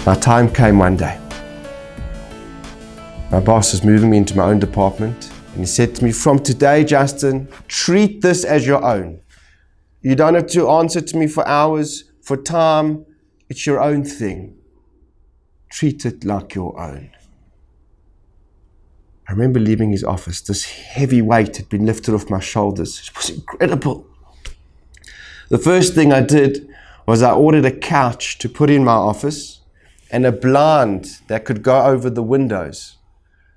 My time came one day. My boss was moving me into my own department, and he said to me, "From today, Justin, treat this as your own. You don't have to answer to me for hours, for time. It's your own thing. Treat it like your own." I remember leaving his office. This heavy weight had been lifted off my shoulders. It was incredible. The first thing I did was I ordered a couch to put in my office and a blind that could go over the windows.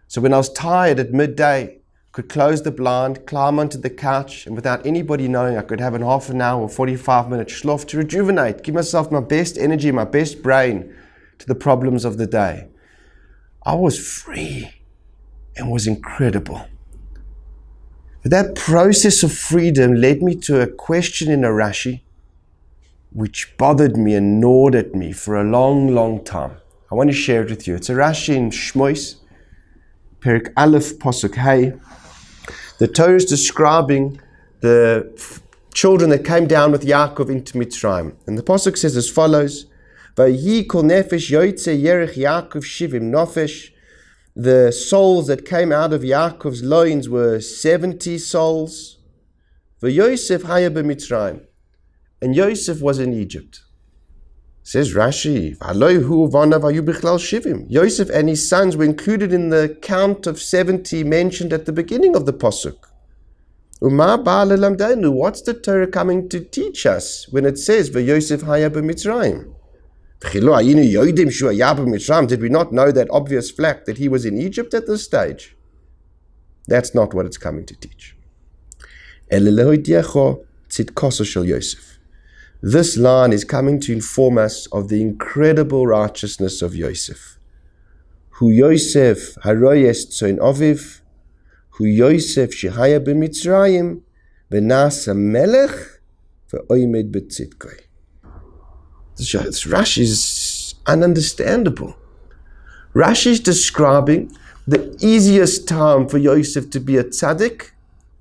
So when I was tired at midday, I could close the blind, climb onto the couch, and without anybody knowing, I could have an half an hour or 45-minute schlaf to rejuvenate, give myself my best energy, my best brain to the problems of the day. I was free and was incredible. But that process of freedom led me to a question in a Rashi which bothered me and gnawed at me for a long, long time. I want to share it with you. It's a Rashi in Shmois, Perik Aleph, Pasuk Hey. The Torah is describing the children that came down with Yaakov into Mitzrayim. And the Pasuk says as follows, Vayi kol nefesh yoytze yerech Yaakov shivim nofesh. The souls that came out of Yaakov's loins were 70 souls. V'Yosef haya b'Mitzrayim. And Yosef was in Egypt. Says Rashi, Yosef and his sons were included in the count of 70 mentioned at the beginning of the Pasuk. What's the Torah coming to teach us when it says, V'Yosef haya b'Mitzrayim? Did we not know that obvious fact that he was in Egypt at this stage? That's not what it's coming to teach. This line is coming to inform us of the incredible righteousness of Yosef. Hu Yosef haroyes tzoin aviv, hu Yosef shehaya b'Mitzrayim, v'nasa melech, v'oimed b'tzidkoi. This Rashi is ununderstandable. Rashi is describing the easiest time for Yosef to be a tzaddik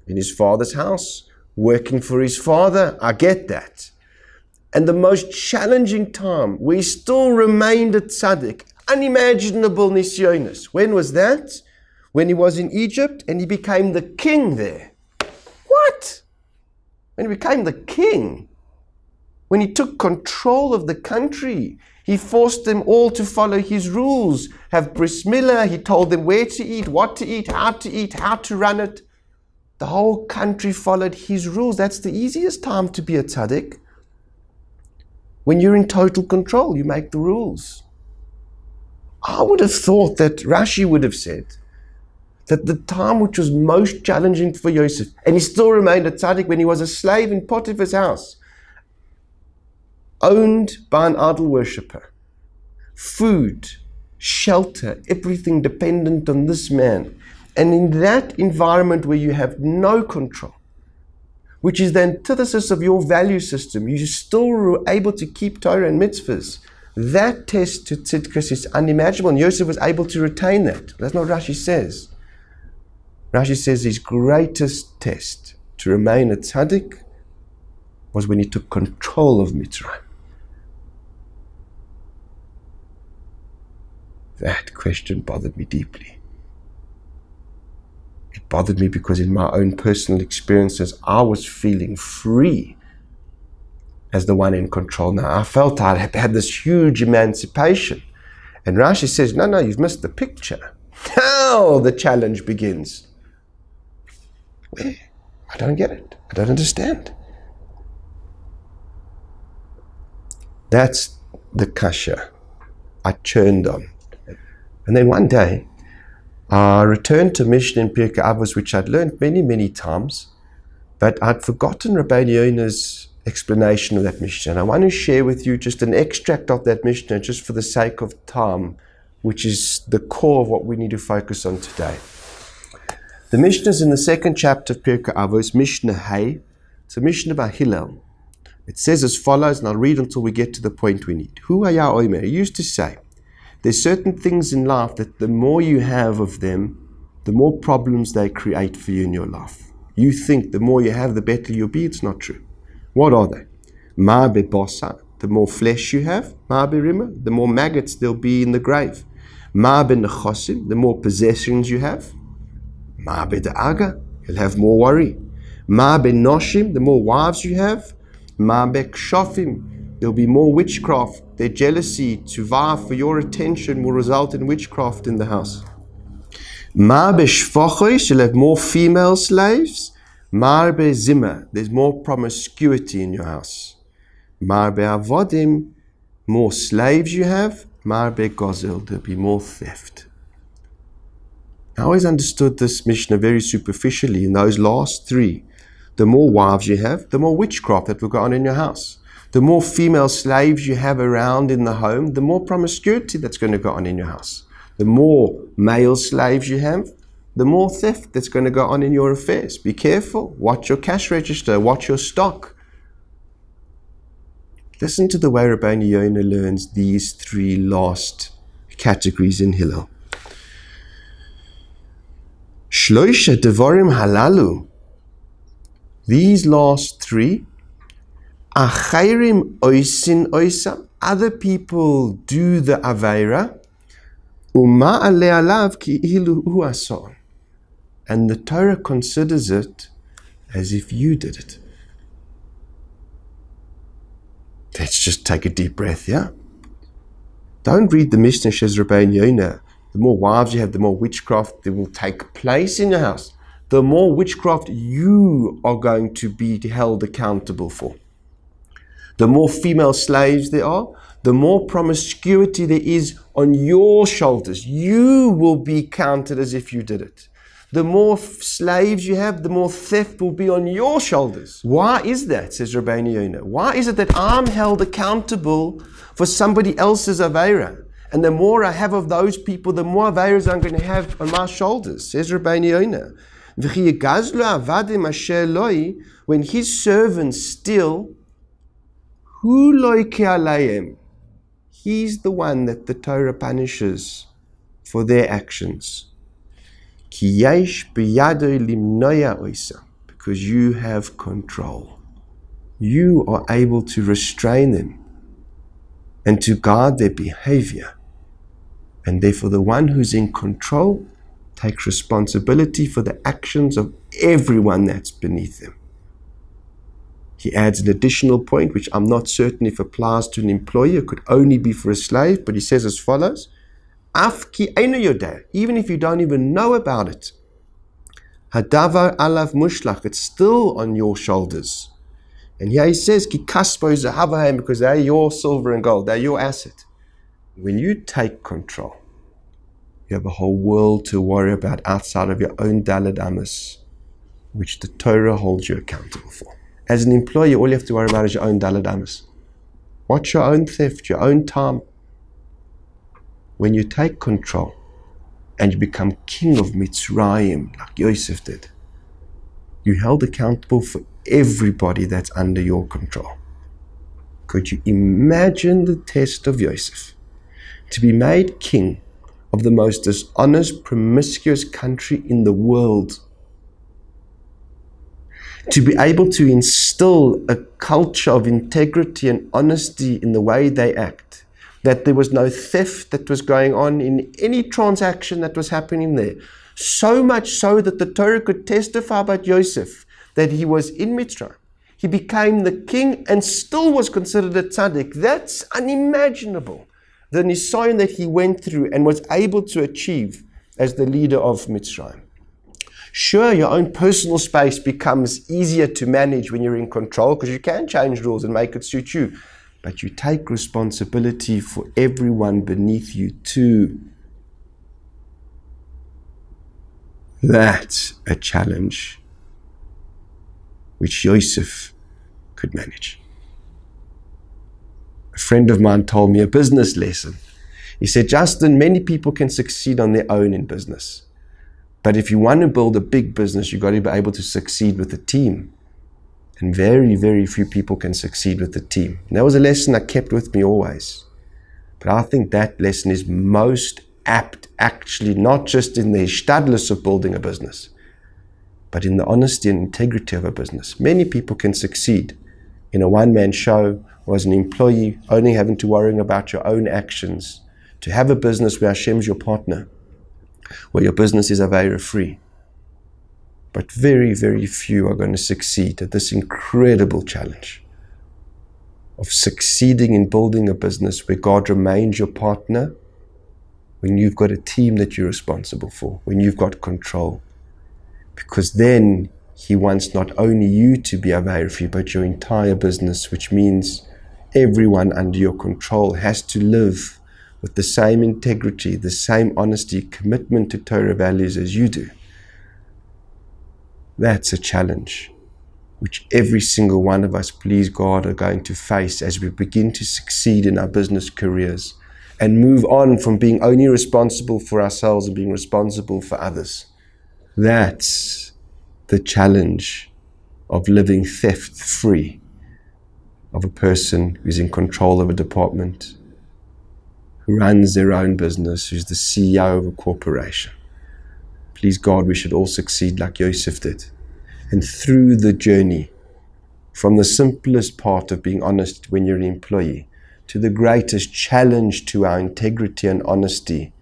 in his father's house, working for his father. I get that. And the most challenging time where he still remained a tzaddik, unimaginable nisyonis. When was that? When he was in Egypt and he became the king there. What? When he became the king. When he took control of the country, he forced them all to follow his rules. Have bris milah, he told them where to eat, what to eat, how to run it. The whole country followed his rules. That's the easiest time to be a tzaddik. When you're in total control, you make the rules. I would have thought that Rashi would have said that the time which was most challenging for Yosef, and he still remained a tzaddik when he was a slave in Potiphar's house, owned by an idol worshipper, food, shelter, everything dependent on this man. And in that environment where you have no control, which is the antithesis of your value system, you still were able to keep Torah and mitzvahs. That test to tzidkus is unimaginable, and Yosef was able to retain that. That's not what Rashi says. Rashi says his greatest test to remain a tzaddik was when he took control of Mitzrayim. That question bothered me deeply. It bothered me because in my own personal experiences, I was feeling free as the one in control. Now, I felt I had this huge emancipation. And Rashi says, no, you've missed the picture. Now the challenge begins. Where? I don't get it. I don't understand. That's the kasha I churned on. And then one day, I returned to Mishnah in Pirkei Avos, which I'd learned many, many times, but I'd forgotten Rabbeinu Yona's explanation of that Mishnah. And I want to share with you just an extract of that Mishnah, just for the sake of time, which is the core of what we need to focus on today. The Mishnah is in the second chapter of Pirkei Avos, Mishnah Hey. It's a Mishnah by Hillel. It says as follows, and I'll read until we get to the point we need. Hu haya omer, he used to say, there's certain things in life that the more you have of them, the more problems they create for you in your life. You think the more you have, the better you'll be. It's not true. What are they? Ma bebosa, the more flesh you have, the more maggots there'll be in the grave. The more possessions you have, you'll have more worry. The more wives you have, there'll be more witchcraft. Their jealousy to vie for your attention will result in witchcraft in the house. You'll have more female slaves. There's more promiscuity in your house. More slaves you have. There'll be more theft. I always understood this Mishnah very superficially in those last three. The more wives you have, the more witchcraft that will go on in your house. The more female slaves you have around in the home, the more promiscuity that's going to go on in your house. The more male slaves you have, the more theft that's going to go on in your affairs. Be careful. Watch your cash register. Watch your stock. Listen to the way Rabbeinu Yonah learns these three last categories in Hillel. Shloisha devarim halalu. These last three. Achayrim oisin oisam. Other people do the aveira. Uma ale alav ki ilu huason. And the Torah considers it as if you did it. Let's just take a deep breath, yeah? Don't read the Mishnah Shez Rabbeinu Yonah. The more wives you have, the more witchcraft that will take place in your house. The more witchcraft you are going to be held accountable for. The more female slaves there are, the more promiscuity there is on your shoulders. You will be counted as if you did it. The more slaves you have, the more theft will be on your shoulders. Why is that, says Rabbeinu Yonah? Why is it that I'm held accountable for somebody else's aveira? And the more I have of those people, the more aveiras I'm going to have on my shoulders, says Rabbeinu Yonah. When his servants steal, he's the one that the Torah punishes for their actions. Because you have control. You are able to restrain them and to guard their behavior. And therefore the one who's in control takes responsibility for the actions of everyone that's beneath them. He adds an additional point, which I'm not certain if applies to an employee. It could only be for a slave, but he says as follows. Even if you don't even know about it, hadavar alav mushlach, it's still on your shoulders. And here he says, ki kaspo zahavahim, because they're your silver and gold, they're your asset. When you take control, you have a whole world to worry about outside of your own daled amas, which the Torah holds you accountable for. As an employee, all you have to worry about is your own daled amas. Watch your own theft, your own time. When you take control and you become king of Mitzrayim, like Yosef did, you're held accountable for everybody that's under your control. Could you imagine the test of Yosef? To be made king of the most dishonest, promiscuous country in the world. To be able to instill a culture of integrity and honesty in the way they act. That there was no theft that was going on in any transaction that was happening there. So much so that the Torah could testify about Yosef, that he was in Mitzrayim. He became the king and still was considered a tzaddik. That's unimaginable. The nisayon that he went through and was able to achieve as the leader of Mitzrayim. Sure, your own personal space becomes easier to manage when you're in control because you can change rules and make it suit you. But you take responsibility for everyone beneath you too. That's a challenge which Yosef could manage. A friend of mine told me a business lesson. He said, Justin, many people can succeed on their own in business. But if you want to build a big business, you've got to be able to succeed with a team. And very, very few people can succeed with a team. And that was a lesson I kept with me always. But I think that lesson is most apt, actually, not just in the hishtadlus of building a business, but in the honesty and integrity of a business. Many people can succeed in a one-man show or as an employee, only having to worry about your own actions, to have a business where Hashem's your partner, where your business is Aveira free. But very, very few are going to succeed at this incredible challenge of succeeding in building a business where God remains your partner, when you've got a team that you're responsible for, when you've got control. Because then He wants not only you to be Aveira free, but your entire business, which means everyone under your control has to live with the same integrity, the same honesty, commitment to Torah values as you do. That's a challenge which every single one of us, please God, are going to face as we begin to succeed in our business careers and move on from being only responsible for ourselves and being responsible for others. That's the challenge of living theft-free, of a person who's in control of a department, who runs their own business, who's the CEO of a corporation. Please God, we should all succeed like Yosef did. And through the journey, from the simplest part of being honest when you're an employee, to the greatest challenge to our integrity and honesty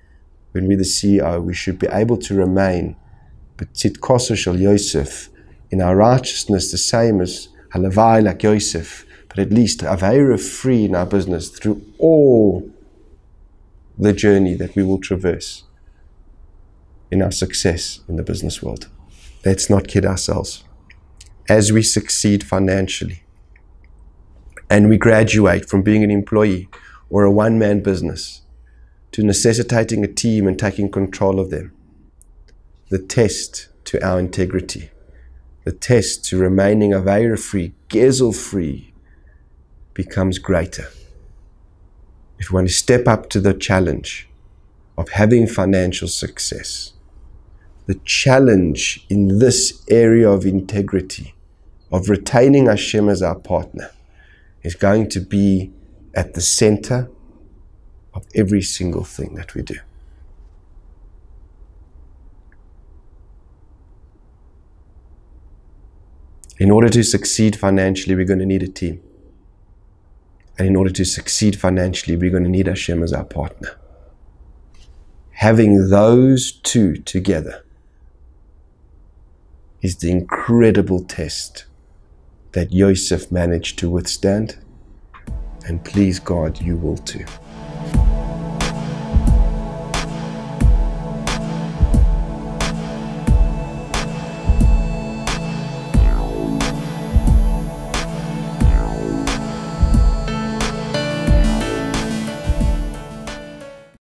when we're the CEO, we should be able to remain B'tzidkoso shel Yosef, in our righteousness the same as Halavai like Yosef, but at least Aveira free in our business through all the journey that we will traverse in our success in the business world. Let's not kid ourselves. As we succeed financially and we graduate from being an employee or a one-man business to necessitating a team and taking control of them, the test to our integrity, the test to remaining Aveira free, Gezel free, becomes greater. If we want to step up to the challenge of having financial success, the challenge in this area of integrity, of retaining Hashem as our partner, is going to be at the center of every single thing that we do. In order to succeed financially, we're going to need a team. And in order to succeed financially, we're going to need Hashem as our partner. Having those two together is the incredible test that Yosef managed to withstand. And please God, you will too.